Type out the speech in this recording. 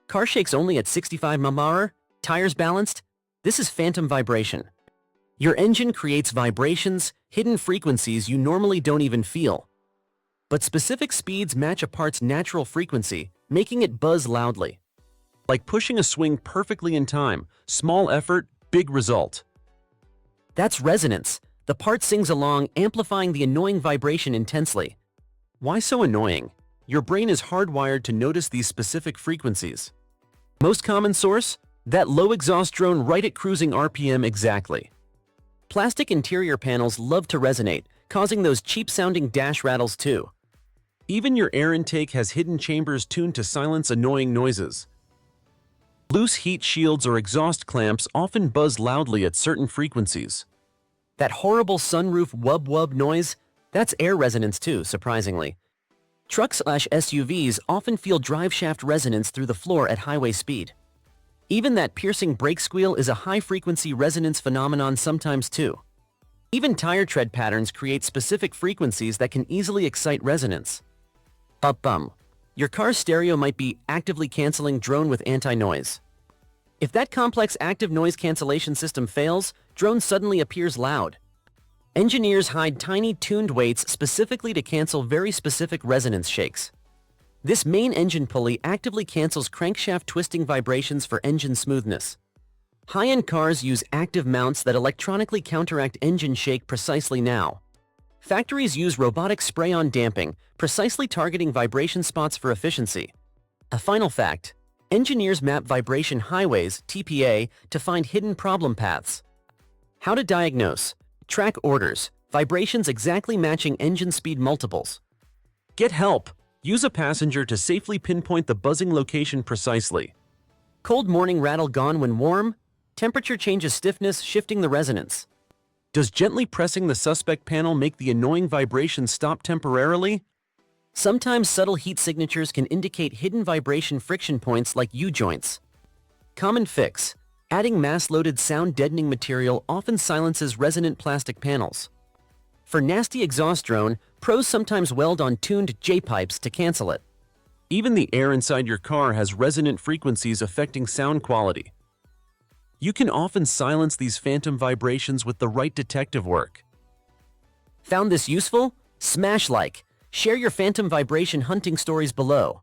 Car shakes only at 65 mph, tires balanced? This is phantom vibration. Your engine creates vibrations, hidden frequencies you normally don't even feel. But specific speeds match a part's natural frequency, making it buzz loudly. Like pushing a swing perfectly in time, small effort, big result. That's resonance. The part sings along, amplifying the annoying vibration intensely. Why so annoying? Your brain is hardwired to notice these specific frequencies. Most common source? That low exhaust drone right at cruising RPM exactly. Plastic interior panels love to resonate, causing those cheap-sounding dash rattles too. Even your air intake has hidden chambers tuned to silence annoying noises. Loose heat shields or exhaust clamps often buzz loudly at certain frequencies. That horrible sunroof wub-wub noise? That's air resonance too, surprisingly. Trucks/SUVs often feel driveshaft resonance through the floor at highway speed. Even that piercing brake squeal is a high-frequency resonance phenomenon sometimes too. Even tire tread patterns create specific frequencies that can easily excite resonance. Bum. Your car's stereo might be actively canceling drone with anti-noise. If that complex active noise cancellation system fails, drone suddenly appears loud. Engineers hide tiny tuned weights specifically to cancel very specific resonance shakes. This main engine pulley actively cancels crankshaft twisting vibrations for engine smoothness. High-end cars use active mounts that electronically counteract engine shake precisely now. Factories use robotic spray-on damping, precisely targeting vibration spots for efficiency. A final fact: engineers map vibration highways, TPA, to find hidden problem paths. How to diagnose: track orders, vibrations exactly matching engine speed multiples. Get help. Use a passenger to safely pinpoint the buzzing location precisely. Cold morning rattle gone when warm? Temperature changes stiffness, shifting the resonance. Does gently pressing the suspect panel make the annoying vibration stop temporarily? Sometimes subtle heat signatures can indicate hidden vibration friction points like U-joints. Common fix: adding mass-loaded sound deadening material often silences resonant plastic panels. For nasty exhaust drone, pros sometimes weld on tuned J-pipes to cancel it. Even the air inside your car has resonant frequencies affecting sound quality. You can often silence these phantom vibrations with the right detective work. Found this useful? Smash like. Share your phantom vibration hunting stories below.